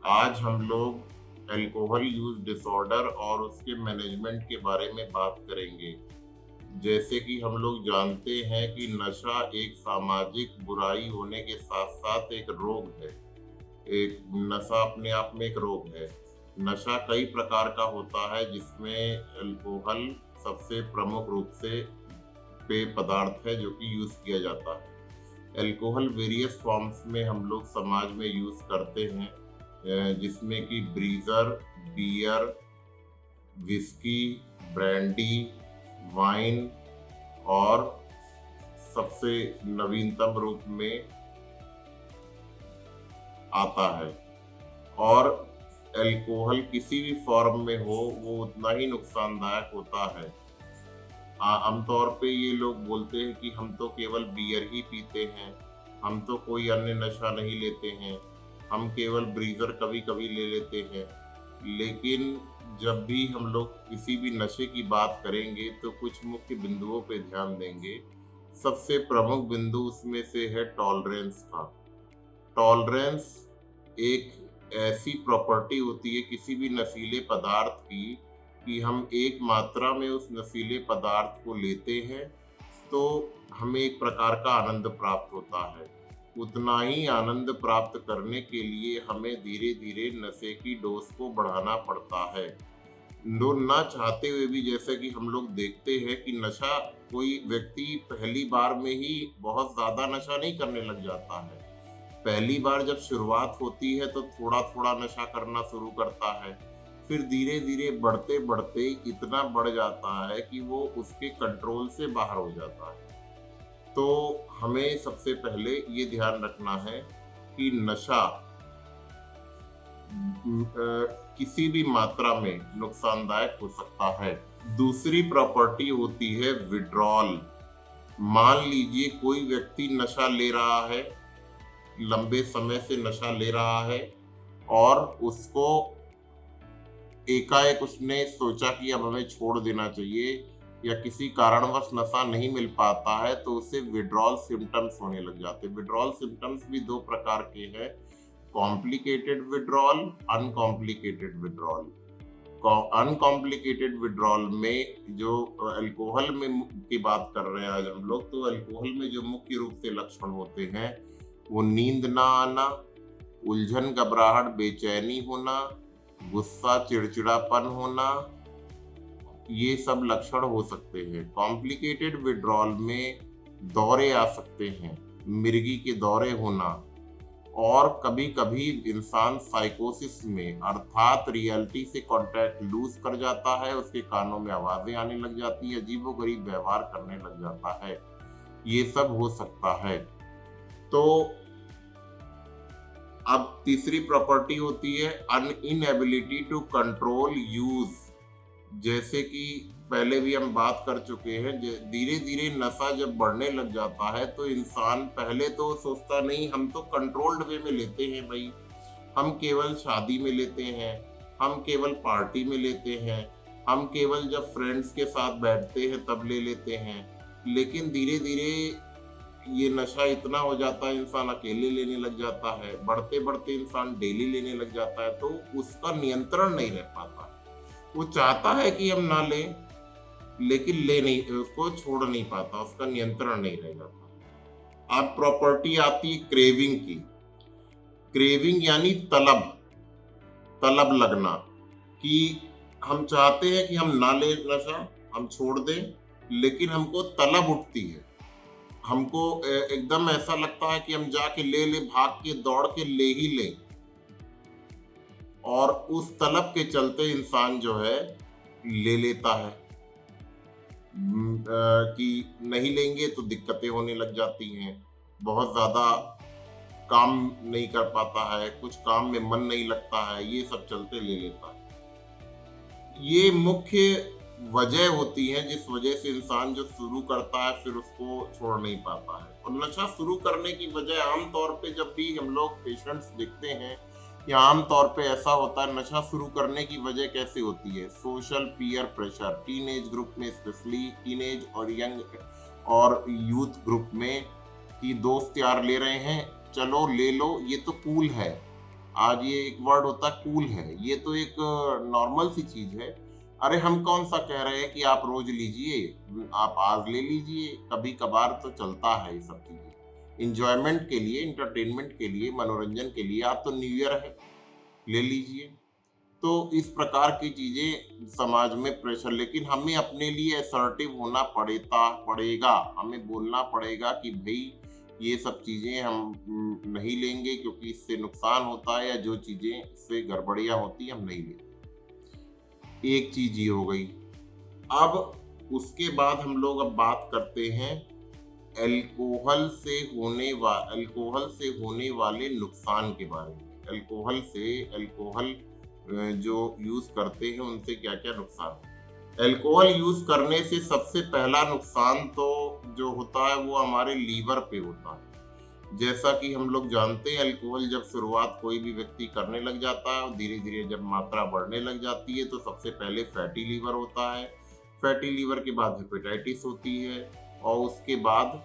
आज हम लोग अल्कोहल यूज डिसऑर्डर और उसके मैनेजमेंट के बारे में बात करेंगे। जैसे कि हम लोग जानते हैं कि नशा एक सामाजिक बुराई होने के साथ-साथ एक रोग है। एक नशा अपने आप में एक रोग है। नशा कई प्रकार का होता है जिसमें अल्कोहल सबसे प्रमुख रूप से पेय पदार्थ है जो कि यूज़ किया जाता है। अल्कोहल वेरियस फॉर्म्स में हम लोग समाज में यूज़ करते हैं, जिसमें कि ब्रीज़र, बियर, विस्की, ब्रांडी, वाइन और सबसे नवीनतम रूप में आता है। और अल्कोहल किसी भी फॉर्म में हो वो उतना ही नुकसानदायक होता है। आमतौर पे ये लोग बोलते हैं कि हम तो केवल बियर ही पीते हैं, हम तो कोई अन्य नशा नहीं लेते हैं, हम केवल ब्रीज़र कभी-कभी ले लेते हैं। लेकिन जब भी हम लोग किसी भी नशे की बात करेंगे तो कुछ मुख्य बिंदुओं पे ध्यान देंगे। सबसे प्रमुख बिंदु उसमें से है टॉलरेंस का। टॉलरेंस एक ऐसी प्रॉपर्टी होती है किसी भी नशीले पदार्थ की कि हम एक मात्रा में उस नशीले पदार्थ को लेते हैं तो हमें एक प्रकार का आनंद प्राप्त होता है। उतना ही आनंद प्राप्त करने के लिए हमें धीरे-धीरे नशे की डोज़ को बढ़ाना पड़ता है। लोग ना चाहते हुए भी, जैसे कि हम लोग देखते हैं कि नशा कोई व्यक्ति पहली बार में ही बहुत ज़्यादा नशा नहीं करने लग जाता है। पहली बार जब शुरुआत होती है तो थोड़ा-थोड़ा नशा करना शुरू करता है। फिर धीरे-धीरे बढ़ते-बढ़ते इतना बढ़ जाता है कि वो उसके कंट्रोल से बाहर हो जाता है। तो हमें सबसे पहले ये ध्यान रखना है कि नशा किसी भी मात्रा में नुकसानदायक हो सकता है। दूसरी प्रॉपर्टी होती है विथड्रॉल। मान लीजिए कोई व्यक्ति नशा ले रहा है, लंबे समय से नशा ले रहा है और उसको एकाएक उसने सोचा कि अब हमें छोड़ देना चाहिए या किसी कारणवश नशा नहीं मिल पाता है तो उसे विथड्रॉल सिम्पटम्स होने लग जाते हैं। विथड्रॉल सिम्पटम्स भी 2 प्रकार के हैं, complicated withdrawal, uncomplicated withdrawal. Uncomplicated withdrawal में जो अल्कोहल में की बात कर रहे हैं आज हम लोग, तो अल्कोहल में जो मुख्य रूप से लक्षण होते हैं वो नींद ना आना, उलझन, घबराहट, बेचैनी होना, गुस्सा, चिड़चिड़ापन होना, ये सब लक्षण हो सकते हैं। कॉम्प्लिकेटेड विथड्रॉल में दौरे आ सकते हैं, मिर्गी के दौरे होना और कभी-कभी इंसान साइकोसिस में अर्थात रियलिटी से कॉन्टैक्ट लूज़ कर जाता है, उसके कानों में आवाज़ें आने लग जाती है, अजीबो-गरीब व्यवहार करने लग जाता है। ये सब हो सकता है। तो अब तीसरी प्रॉपर्टी होती है इनएबिलिटी टू कंट्रोल यूज। जैसे कि पहले भी हम बात कर चुके हैं, धीरे धीरे नशा जब बढ़ने लग जाता है तो इंसान पहले तो सोचता नहीं, हम तो कंट्रोल्ड वे में लेते हैं भाई, हम केवल शादी में लेते हैं, हम केवल पार्टी में लेते हैं, हम केवल जब फ्रेंड्स के साथ बैठते हैं तब ले लेते हैं। लेकिन धीरे धीरे ये नशा इतना हो जाता है, इंसान अकेले लेने लग जाता है, बढ़ते-बढ़ते इंसान डेली लेने लग जाता है, तो उसका नियंत्रण नहीं रह पाता। वो चाहता है कि हम ना लें, लेकिन ले नहीं, उसको छोड़ नहीं पाता, उसका नियंत्रण नहीं रह जाता। अब प्रॉपर्टी आती है क्रेविंग की। क्रेविंग यानी तलब, तलब लगना, कि हम चाहते हैं कि हम ना लें नशा, हम छोड़ दें, लेकिन हमको तलब उठती है। हमको एकदम ऐसा लगता है कि हम जाके ले लें, भाग के दौड़ के ले ही लें, और उस तलब के चलते इंसान जो है ले लेता है। कि नहीं लेंगे तो दिक्कतें होने लग जाती हैं, बहुत ज़्यादा काम नहीं कर पाता है, कुछ काम में मन नहीं लगता है, ये सब चलते ले लेता है। ये मुख्य वजह होती है जिस वजह से इंसान जो शुरू करता है फिर उसको छोड़ नहीं पाता है। और नशा शुरू करने की वजह आम तौर पे जब भी हम लोग पेशेंट्स देखते हैं या आम तौर पे ऐसा होता है, नशा शुरू करने की वजह कैसे होती है? Social peer pressure, teenage group में स्पेशली, टीनेज और यंग और यूथ ग्रुप में, कि दोस्त यार ले रहे हैं, चलो ले लो, ये तो कूल है। आज ये एक वर्ड होता है कूल है, ये तो एक नॉर्मल सी चीज़ है। अरे हम कौन-सा कह रहे हैं कि आप रोज़ लीजिए, आप आज ले लीजिए, कभी-कभार तो चलता है ये सब चीज़ें। एन्जॉयमेंट के लिए, एंटरटेनमेंट के लिए, मनोरंजन के लिए आप तो न्यू ईयर है, ले लीजिए। तो इस प्रकार की चीज़ें समाज में प्रेशर, लेकिन हमें अपने लिए असर्टिव होना पड़ेगा। हमें बोलना पड़ेगा कि भई ये सब चीज़ें हम नहीं लेंगे क्योंकि इससे नुकसान होता है, या जो चीज़ें इससे गड़बड़ियाँ होती हैं हम नहीं लेंगे। एक चीज़ ये हो गई। अब उसके बाद हम लोग अब बात करते हैं अल्कोहल से होने वाले नुकसान के बारे में। अल्कोहल जो यूज़ करते हैं उनसे क्या-क्या नुकसान है। अल्कोहल यूज़ करने से सबसे पहला नुकसान तो जो होता है वो हमारे लीवर पे होता है। जैसा कि हम लोग जानते हैं, अल्कोहल जब शुरुआत कोई भी व्यक्ति करने लग जाता है और धीरे-धीरे जब मात्रा बढ़ने लग जाती है तो सबसे पहले फैटी लीवर होता है। फैटी लीवर के बाद हेपेटाइटिस होती है और उसके बाद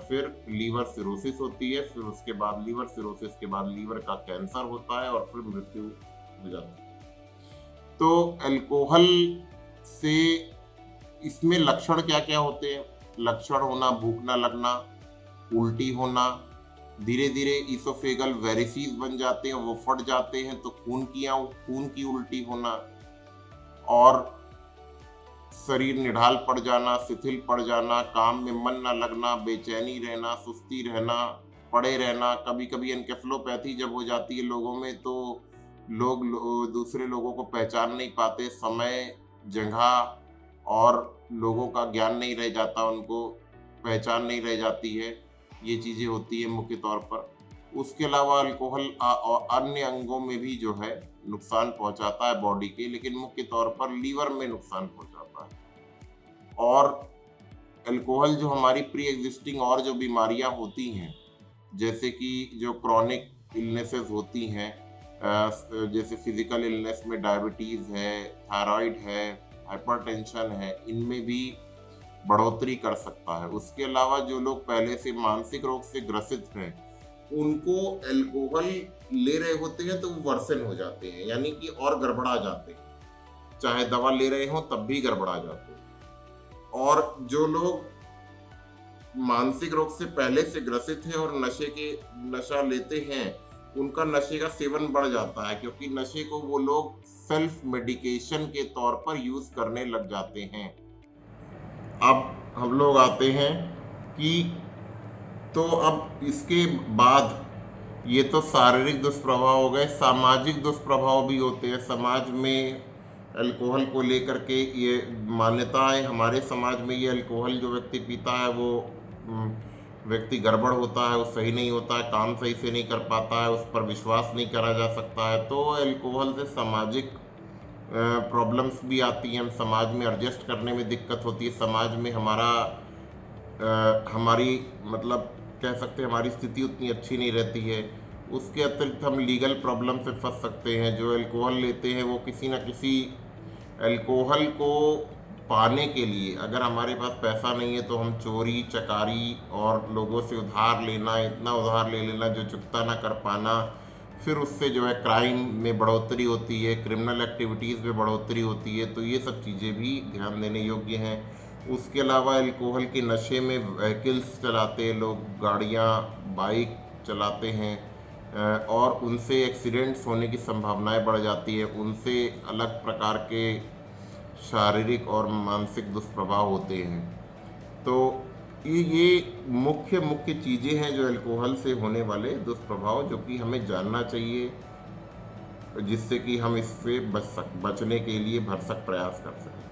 फिर लीवर सिरोसिस होती है, फिर उसके बाद लीवर सिरोसिस के बाद लीवर का कैंसर होता है और फिर मृत्यु हो जाती है। तो अल्कोहल से इसमें लक्षण क्या-क्या होते हैं? लक्षण होना, भूख ना लगना, उल्टी होना, धीरे-धीरे इसोफेगल वेरिसेस बन जाते हैं, वो फट जाते हैं तो खून की उल्टी होना और शरीर निढाल पड़ जाना, शिथिल पड़ जाना, काम में मन ना लगना, बेचैनी रहना, सुस्ती रहना, पड़े रहना। कभी-कभी एन्केफेलोपैथी जब हो जाती है लोगों में तो दूसरे लोगों को पहचान नहीं पाते, समय, जगह और लोगों का ज्ञान नहीं रह जाता, उनको पहचान नहीं रह जाती है। ये चीज़ें होती हैं मुख्य तौर पर। उसके अलावा अल्कोहल अन्य अंगों में भी जो है नुकसान पहुंचाता है बॉडी के, लेकिन मुख्य तौर पर लीवर में नुकसान पहुंचाता है। और अल्कोहल जो हमारी प्री एग्जिस्टिंग और जो बीमारियां होती हैं, जैसे कि जो क्रॉनिक इलनेसेस होती हैं, जैसे फिजिकल इलनेस में डायबिटीज़ है, थायराइड है, हाइपरटेंशन है, इनमें भी बढ़ोतरी कर सकता है। उसके अलावा जो लोग पहले से मानसिक रोग से ग्रसित हैं, उनको अल्कोहल ले रहे होते हैं तो वो वर्सन हो जाते हैं, यानी कि और गड़बड़ा जाते हैं। चाहे दवा ले रहे हों तब भी गड़बड़ा जाते हैं। और जो लोग मानसिक रोग से पहले से ग्रसित हैं और नशा लेते हैं, उनका नशे का सेवन बढ़ जाता है, क्योंकि नशे को वो लोग सेल्फ मेडिकेशन के तौर पर यूज करने लग जाते हैं। अब हम लोग आते हैं कि तो अब इसके बाद ये तो शारीरिक दुष्प्रभाव हो गए, सामाजिक दुष्प्रभाव भी होते हैं। समाज में अल्कोहल को लेकर के ये मान्यताएं, हमारे समाज में ये अल्कोहल जो व्यक्ति पीता है वो व्यक्ति गड़बड़ होता है, वो सही नहीं होता है, काम सही से नहीं कर पाता है, उस पर विश्वास नहीं करा जा सकता है। तो अल्कोहल से सामाजिक प्रॉब्लम्स भी आती हैं, हम समाज में एडजस्ट करने में दिक्कत होती है, समाज में हमारी मतलब कह सकते हैं हमारी स्थिति उतनी अच्छी नहीं रहती है। उसके अतिरिक्त हम लीगल प्रॉब्लम से फंस सकते हैं। जो अल्कोहल लेते हैं वो किसी न किसी अल्कोहल को पाने के लिए, अगर हमारे पास पैसा नहीं है तो हम चोरी चकारी और लोगों से उधार लेना, इतना उधार ले लेना जो चुकता ना कर पाना, फिर उससे जो है क्राइम में बढ़ोतरी होती है, क्रिमिनल एक्टिविटीज़ में बढ़ोतरी होती है। तो ये सब चीज़ें भी ध्यान देने योग्य हैं। उसके अलावा अल्कोहल के नशे में व्हीकल्स चलाते हैं लोग, गाड़ियाँ, बाइक चलाते हैं और उनसे एक्सीडेंट्स होने की संभावनाएं बढ़ जाती है, उनसे अलग प्रकार के शारीरिक और मानसिक दुष्प्रभाव होते हैं। तो ये मुख्य चीज़ें हैं जो अल्कोहल से होने वाले दुष्प्रभाव, जो कि हमें जानना चाहिए, जिससे कि हम इससे बचने के लिए भरसक प्रयास कर सकें।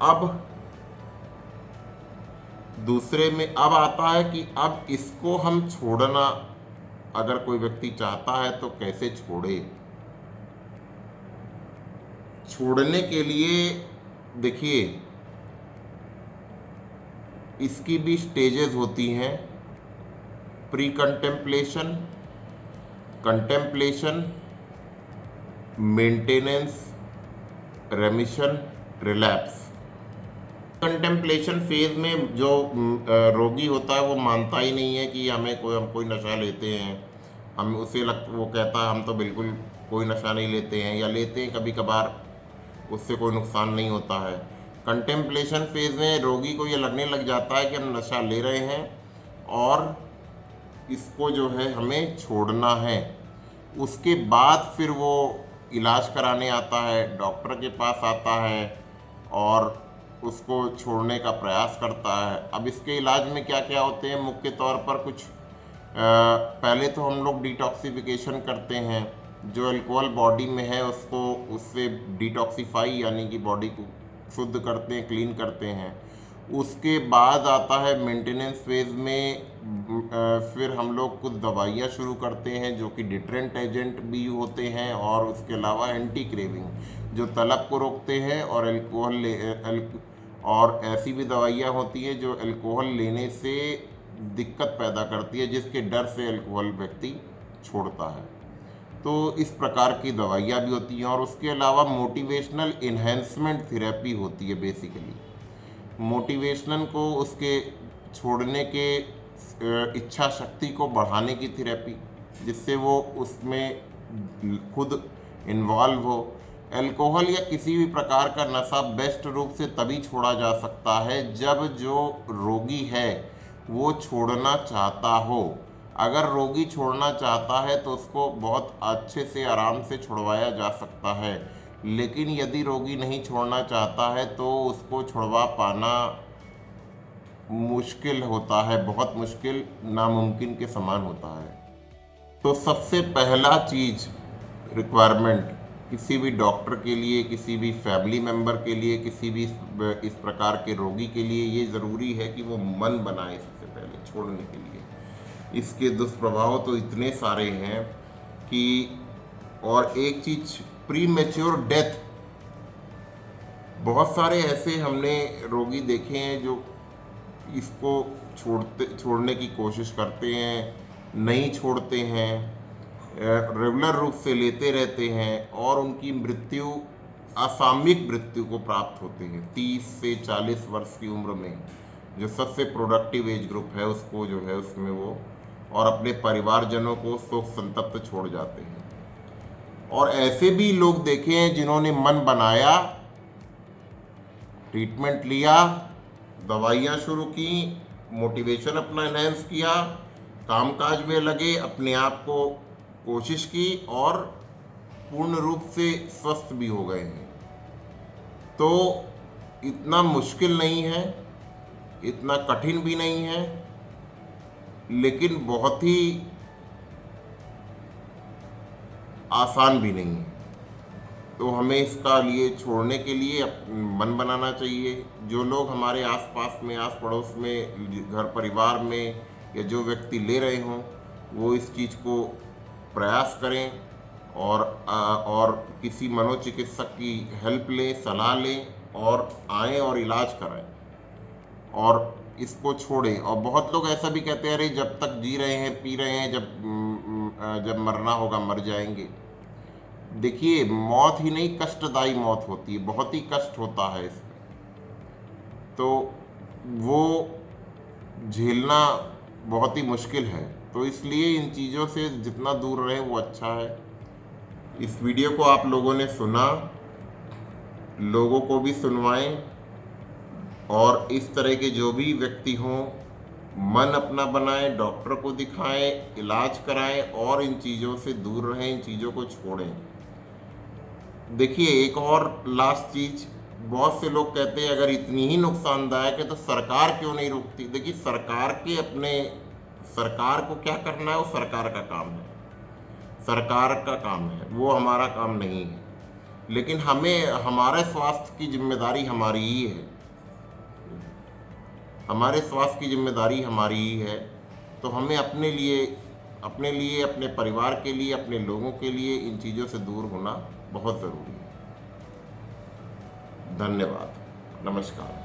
अब दूसरे में अब आता है कि अब इसको हम छोड़ना, अगर कोई व्यक्ति चाहता है तो कैसे छोड़े। छोड़ने के लिए देखिए, इसकी भी स्टेजेस होती हैं, pre contemplation, contemplation, maintenance, रेमिशन, relapse. Contemplation phase में जो रोगी होता है वो मानता ही नहीं है कि हम कोई नशा लेते हैं, वो कहता है हम तो बिल्कुल कोई नशा नहीं लेते हैं, या लेते हैं कभी कभार, उससे कोई नुकसान नहीं होता है। कंटेम्पलेशन फेज में रोगी को ये लगने लग जाता है कि हम नशा ले रहे हैं और इसको जो है हमें छोड़ना है। उसके बाद फिर वो इलाज कराने आता है, डॉक्टर के पास आता है और उसको छोड़ने का प्रयास करता है। अब इसके इलाज में क्या क्या होते हैं, मुख्य तौर पर कुछ पहले तो हम लोग डिटॉक्सिफिकेशन करते हैं, जो अल्कोहल बॉडी में है उसको उससे डिटॉक्सिफाई यानी कि बॉडी को शुद्ध करते हैं, क्लीन करते हैं। उसके बाद आता है मेंटेनेंस फेज में, फिर हम लोग कुछ दवाइयाँ शुरू करते हैं जो कि डिटरेंट एजेंट भी होते हैं, और उसके अलावा एंटी क्रेविंग जो तलब को रोकते हैं, और ऐसी भी दवाइयाँ होती हैं जो अल्कोहल लेने से दिक्कत पैदा करती है, जिसके डर से अल्कोहल व्यक्ति छोड़ता है। तो इस प्रकार की दवाइयाँ भी होती हैं, और उसके अलावा मोटिवेशनल इन्हेंसमेंट थेरेपी होती है। बेसिकली मोटिवेशन को उसके छोड़ने के इच्छा शक्ति को बढ़ाने की थेरेपी, जिससे वो उसमें खुद इन्वॉल्व हो। अल्कोहल या किसी भी प्रकार का नशा बेस्ट रूप से तभी छोड़ा जा सकता है जब जो रोगी है वो छोड़ना चाहता हो। अगर रोगी छोड़ना चाहता है तो उसको बहुत अच्छे से आराम से छुड़वाया जा सकता है, लेकिन यदि रोगी नहीं छोड़ना चाहता है तो उसको छुड़वा पाना मुश्किल होता है, बहुत मुश्किल, नामुमकिन के समान होता है। तो सबसे पहला चीज़ रिक्वायरमेंट किसी भी डॉक्टर के लिए, किसी भी फैमिली मेम्बर के लिए, किसी भी इस प्रकार के रोगी के लिए ये ज़रूरी है कि वो मन बनाए सबसे पहले छोड़ने के लिए। इसके दुष्प्रभाव तो इतने सारे हैं कि, और एक चीज़ प्री मैच्योर डेथ, बहुत सारे ऐसे हमने रोगी देखे हैं जो इसको छोड़ने की कोशिश करते हैं, नहीं छोड़ते हैं, रेगुलर रूप से लेते रहते हैं, और उनकी मृत्यु असामयिक मृत्यु को प्राप्त होते हैं 30 से 40 वर्ष की उम्र में, जो सबसे प्रोडक्टिव एज ग्रुप है उसको जो है उसमें वो, और अपने परिवारजनों को शोक संतप्त छोड़ जाते हैं। और ऐसे भी लोग देखे हैं जिन्होंने मन बनाया, ट्रीटमेंट लिया, दवाइयाँ शुरू की, मोटिवेशन अपना एनहेंस किया, कामकाज में लगे, अपने आप को कोशिश की और पूर्ण रूप से स्वस्थ भी हो गए हैं। तो इतना मुश्किल नहीं है, इतना कठिन भी नहीं है, लेकिन बहुत ही आसान भी नहीं है। तो हमें इसका लिए छोड़ने के लिए मन बनाना चाहिए। जो लोग हमारे आसपास में, आस पड़ोस में, घर परिवार में, या जो व्यक्ति ले रहे हों, वो इस चीज़ को प्रयास करें और किसी मनोचिकित्सक की हेल्प लें, सलाह लें, और आएँ और इलाज कराएं और इसको छोड़ें। और बहुत लोग ऐसा भी कहते हैं, अरे जब तक जी रहे हैं, पी रहे हैं, जब मरना होगा मर जाएंगे। देखिए, मौत ही नहीं, कष्टदायी मौत होती है, बहुत ही कष्ट होता है इसमें, तो वो झेलना बहुत ही मुश्किल है। तो इसलिए इन चीज़ों से जितना दूर रहे वो अच्छा है। इस वीडियो को आप लोगों ने सुना, लोगों को भी सुनवाएं, और इस तरह के जो भी व्यक्ति हों, मन अपना बनाएं, डॉक्टर को दिखाएं, इलाज कराएं, और इन चीज़ों से दूर रहें, इन चीज़ों को छोड़ें। देखिए, एक और लास्ट चीज़, बहुत से लोग कहते हैं अगर इतनी ही नुकसानदायक है तो सरकार क्यों नहीं रोकती। देखिए, सरकार को क्या करना है वो सरकार का काम है, सरकार का काम है, वो हमारा काम नहीं है। लेकिन हमें हमारे स्वास्थ्य की जिम्मेदारी हमारी ही है, हमारे स्वास्थ्य की जिम्मेदारी हमारी ही है। तो हमें अपने लिए, अपने परिवार के लिए, अपने लोगों के लिए इन चीज़ों से दूर होना बहुत ज़रूरी है। धन्यवाद, नमस्कार।